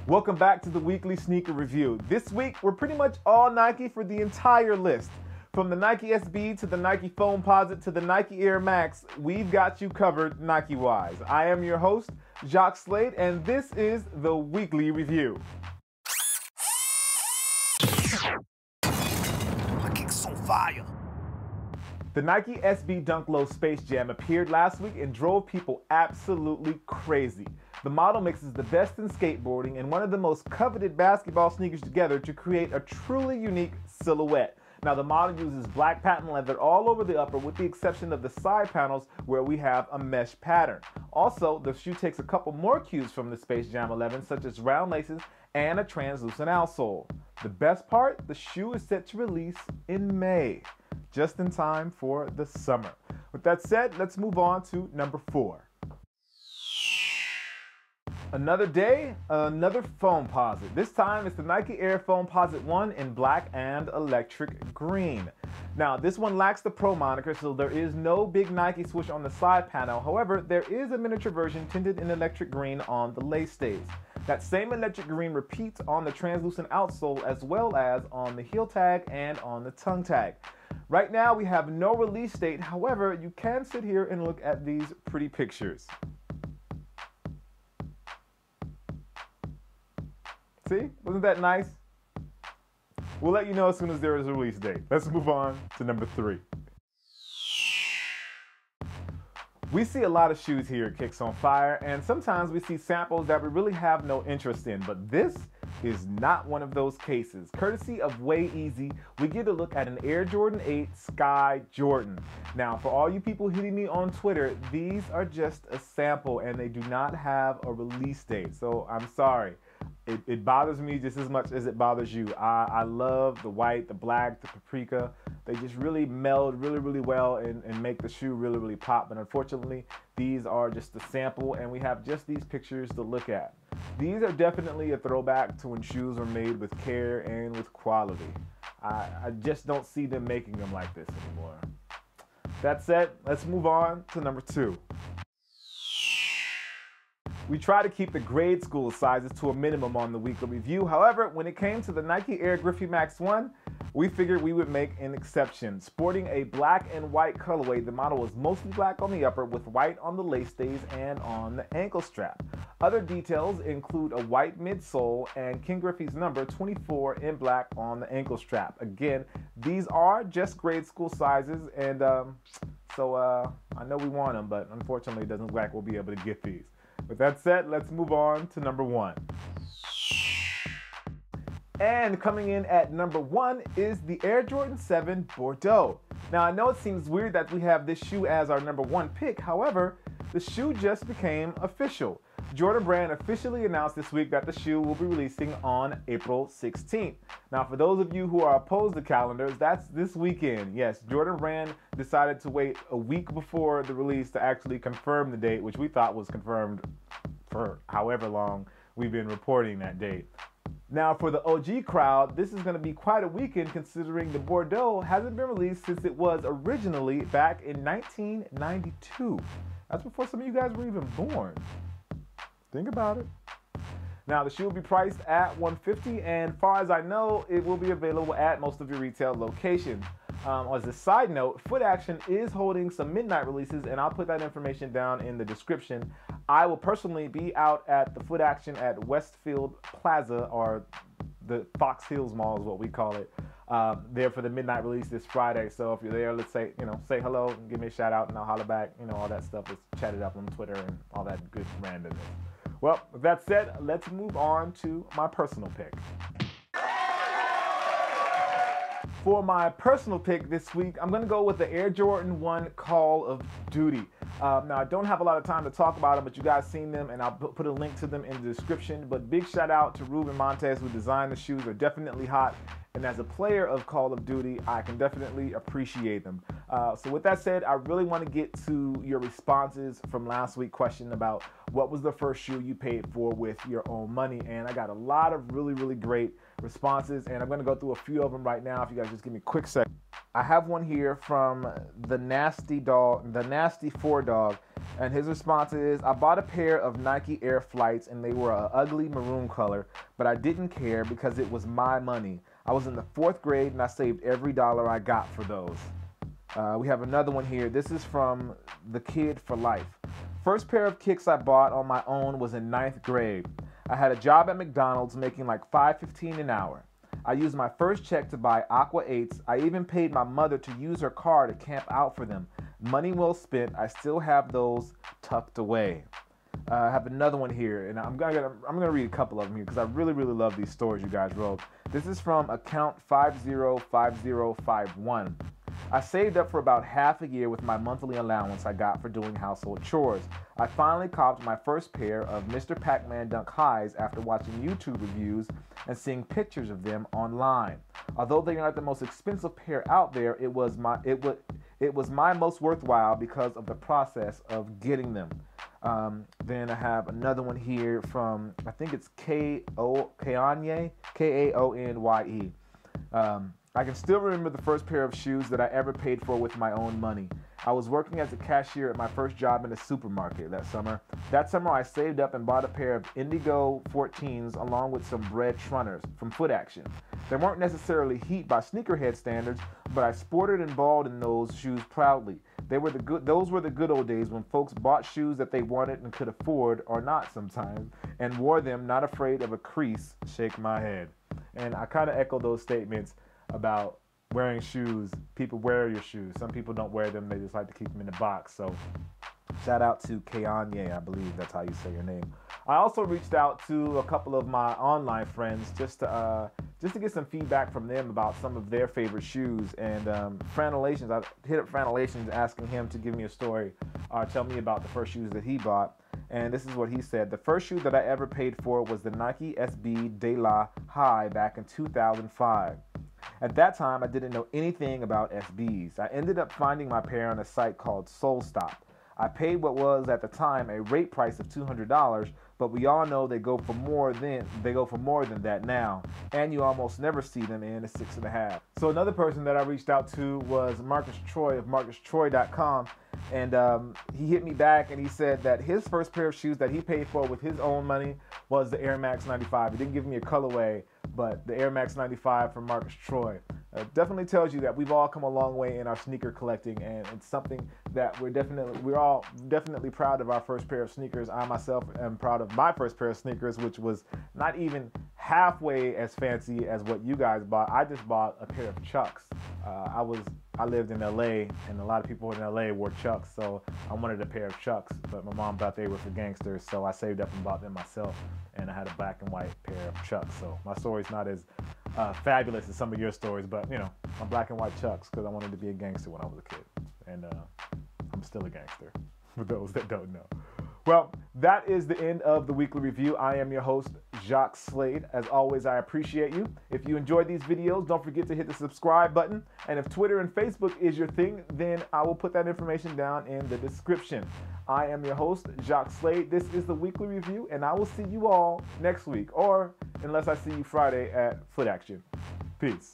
Welcome back to the weekly sneaker review. This week, we're pretty much all Nike for the entire list. From the Nike SB to the Nike Foamposite to the Nike Air Max, we've got you covered Nike-wise. I am your host, Jacques Slade, and this is the weekly review. KicksOnFire. The Nike SB Dunk Low Space Jam appeared last week and drove people absolutely crazy. The model mixes the best in skateboarding and one of the most coveted basketball sneakers together to create a truly unique silhouette. Now, the model uses black patent leather all over the upper with the exception of the side panels where we have a mesh pattern. Also, the shoe takes a couple more cues from the Space Jam 11, such as round laces and a translucent outsole. The best part, the shoe is set to release in May, just in time for the summer. With that said, let's move on to number 4. Another day, another Foamposite. This time it's the Nike Air Foamposite 1 in black and electric green. Now, this one lacks the Pro moniker, so there is no big Nike swoosh on the side panel. However, there is a miniature version tinted in electric green on the lace stays. That same electric green repeats on the translucent outsole as well as on the heel tag and on the tongue tag. Right now, we have no release date. However, you can sit here and look at these pretty pictures. See, wasn't that nice? We'll let you know as soon as there is a release date. Let's move on to number 3. We see a lot of shoes here at KicksOnFire, and sometimes we see samples that we really have no interest in, but this is not one of those cases. Courtesy of Way Easy, we get a look at an Air Jordan 8 Sky Jordan. Now, for all you people hitting me on Twitter, these are just a sample and they do not have a release date, so I'm sorry. It bothers me just as much as it bothers you. I love the white, the black, the paprika. They just really meld really well and make the shoe really pop. But unfortunately, these are just a sample and we have just these pictures to look at. These are definitely a throwback to when shoes were made with care and with quality. I just don't see them making them like this anymore. That said, let's move on to number 2. We try to keep the grade school sizes to a minimum on the weekly review. However, when it came to the Nike Air Griffey Max 1, we figured we would make an exception. Sporting a black and white colorway, the model was mostly black on the upper with white on the lace stays and on the ankle strap. Other details include a white midsole and King Griffey's number 24 in black on the ankle strap. Again, these are just grade school sizes, and so I know we want them, but unfortunately it doesn't look like we'll be able to get these. With that said, let's move on to number 1. And coming in at number 1 is the Air Jordan 7 Bordeaux. Now, I know it seems weird that we have this shoe as our number 1 pick. However, the shoe just became official. Jordan Brand officially announced this week that the shoe will be releasing on April 16th. Now, for those of you who are opposed to calendars, that's this weekend. Yes, Jordan Brand decided to wait a week before the release to actually confirm the date, which we thought was confirmed for however long we've been reporting that date. Now, for the OG crowd, this is going to be quite a weekend considering the Bordeaux hasn't been released since it was originally back in 1992. That's before some of you guys were even born. Think about it. Now, the shoe will be priced at $150, and far as I know, it will be available at most of your retail locations. As a side note, Footaction is holding some midnight releases, and I'll put that information down in the description. I will personally be out at the Footaction at Westfield Plaza, or the Fox Hills Mall is what we call it, there for the midnight release this Friday. So if you're there, let's say hello, and give me a shout out, and I'll holler back. All that stuff is chatted up on Twitter and all that good randomness. Well, with that said, let's move on to my personal pick. For my personal pick this week, I'm going to go with the Air Jordan 1 Call of Duty. Now, I don't have a lot of time to talk about them, but you guys seen them, and I'll put a link to them in the description. But big shout out to Ruben Montez, who designed the shoes. They're definitely hot. And as a player of Call of Duty, I can definitely appreciate them. So with that said, I really want to get to your responses from last week's question about what was the first shoe you paid for with your own money. And I got a lot of really great responses, and I'm going to go through a few of them right now. If you guys just give me a quick second. I have one here from the Nasty 4 Dog, and his response is, I bought a pair of Nike Air Flights and they were an ugly maroon color, but I didn't care because it was my money. I was in the 4th grade and I saved every dollar I got for those. We have another one here. This is from the Kid for Life. First pair of kicks I bought on my own was in 9th grade. I had a job at McDonald's making like $5.15 an hour. I used my first check to buy Aqua 8s. I even paid my mother to use her car to camp out for them. Money well spent. I still have those tucked away. I have another one here, and I'm gonna read a couple of them here because I really love these stories you guys wrote. This is from account 505051. I saved up for about half a year with my monthly allowance I got for doing household chores. I finally copped my first pair of Mr. Pac-Man Dunk Highs after watching YouTube reviews and seeing pictures of them online. Although they aren't the most expensive pair out there, it was my most worthwhile because of the process of getting them. Then I have another one here from, I think it's Kaonye, Kaonye. I can still remember the first pair of shoes that I ever paid for with my own money. I was working as a cashier at my first job in a supermarket that summer. That summer I saved up and bought a pair of Indigo 14s along with some Bread Trunners from Footaction. They weren't necessarily heat by sneakerhead standards, but I sported and balled in those shoes proudly. Those were the good old days when folks bought shoes that they wanted and could afford, or not sometimes, and wore them not afraid of a crease. Shake my head. And I kind of echo those statements about wearing shoes. People wear your shoes. Some people don't wear them. They just like to keep them in the box. So shout out to Kaonye, I believe that's how you say your name. I also reached out to a couple of my online friends just to get some feedback from them about some of their favorite shoes. And Franelations, I hit up Franelations asking him to give me a story or tell me about the first shoes that he bought. And this is what he said. The first shoe that I ever paid for was the Nike SB De La High back in 2005. At that time, I didn't know anything about SBs. I ended up finding my pair on a site called SoulStop. I paid what was at the time a rate price of $200, but we all know they go for more than that now, and you almost never see them in a 6.5. So another person that I reached out to was Marcus Troy of MarcusTroy.com, and he hit me back and he said that his first pair of shoes that he paid for with his own money was the Air Max 95. He didn't give me a colorway, but the Air Max 95 from Marcus Troy. Definitely tells you that we've all come a long way in our sneaker collecting, and it's something that we're all definitely proud of our first pair of sneakers. I myself am proud of my first pair of sneakers, which was not even halfway as fancy as what you guys bought. I just bought a pair of Chucks. I lived in LA, and a lot of people in LA wore Chucks, so I wanted a pair of Chucks, but my mom thought they were for gangsters, so I saved up and bought them myself, and I had a black and white pair of Chucks. So my story's not as fabulous as some of your stories, but you know, I'm black and white Chucks because I wanted to be a gangster when I was a kid, and I'm still a gangster, for those that don't know. Well, that is the end of the weekly review. I am your host, Jacques Slade. As always, I appreciate you. If you enjoyed these videos, don't forget to hit the subscribe button. And if Twitter and Facebook is your thing, then I will put that information down in the description. I am your host, Jacques Slade. This is the weekly review, and I will see you all next week, or unless I see you Friday at Footaction. Peace.